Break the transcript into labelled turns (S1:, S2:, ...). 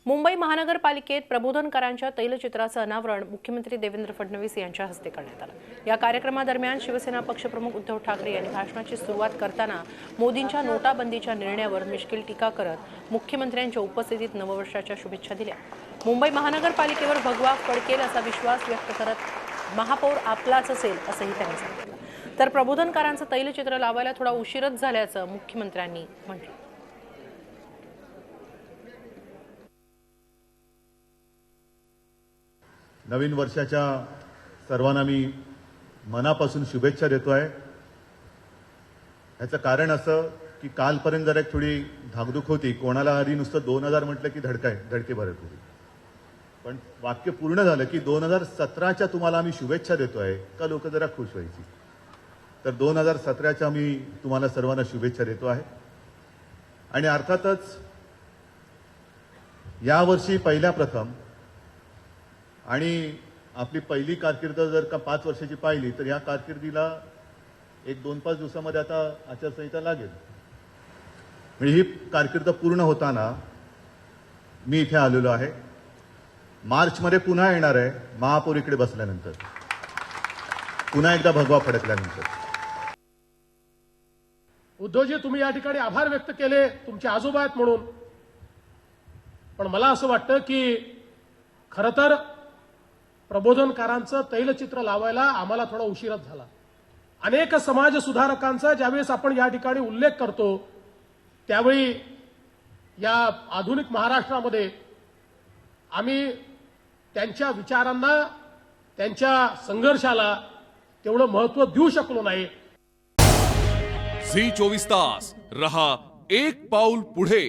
S1: मुंबई महानगरपालिकेत प्रबोधनकारांच्या तैलचित्राचं अनावरण मुख्यमंत्री देवेंद्र फडणवीस यांच्या हस्ते करण्यात आलं। या कार्यक्रमादरम्यान शिवसेना पक्षप्रमुख उद्धव ठाकरे यांनी भाषणाची सुरुवात करताना मोदींच्या नोटाबंदीच्या निर्णयावर मिश्किल टीका करत मुख्यमंत्र्यांच्या उपस्थितीत नववर्षाच्या शुभेच्छा दिल्या। मुंबई महानगरपालिकेवर भगवा फडकेल असा विश्वास व्यक्त करत महापौर आपलाच असेल असंही त्यांनी सांगितलं। तर प्रबोधनकारांचं तैलचित्र लावायला थोडा उशीरच झाल्याचं मुख्यमंत्र्यांनी म्हटलं।
S2: नवीन वर्षाच्या सर्वांना मी मनापासून शुभेच्छा देतोय। याचं कारण असं की कालपर्यंत जरा एक थोडी धाकधूक होती, कोणाला आधी नुसतं 2000 म्हटलं की धडके भरत होती, पण वाक्य पूर्ण झालं की 2017च्या तुम्हाला आम्ही शुभेच्छा देतोय का लोक जरा खुश व्हायची। तर 2017च्या मी तुम्हाला सर्वांना शुभेच्छा देतो आहे। आणि अर्थातच यावर्षी पहिल्या प्रथम आणि आपली पहिली कारकीर्द जर का 5 वर्षाची पाहिली तर या कारकिर्दीला एक 2-5 दिवसामध्ये आता आचारसंहिता लागेल। म्हणजे ही कारकीर्द पूर्ण होताना मी इथे आलेलो आहे। मार्चमध्ये पुन्हा येणार आहे, महापौर इकडे बसल्यानंतर, पुन्हा एकदा भगवा फडकल्यानंतर।
S3: उद्धवजी, तुम्ही या ठिकाणी आभार व्यक्त केले तुमचे आजोबा आहेत म्हणून, पण मला असं वाटतं की खरं तर प्रबोधनकारांचं तैलचित्र लावायला आम्हाला थोडा उशीरच झाला। अनेक समाज सुधारकांचा ज्यावेळेस आपण या ठिकाणी उल्लेख करतो त्यावेळी या आधुनिक महाराष्ट्रामध्ये आम्ही त्यांच्या विचारांना, त्यांच्या संघर्षाला तेवढं महत्त्व देऊ शकलो नाही।
S4: झी 24 तास रहा एक पाऊल पुढे।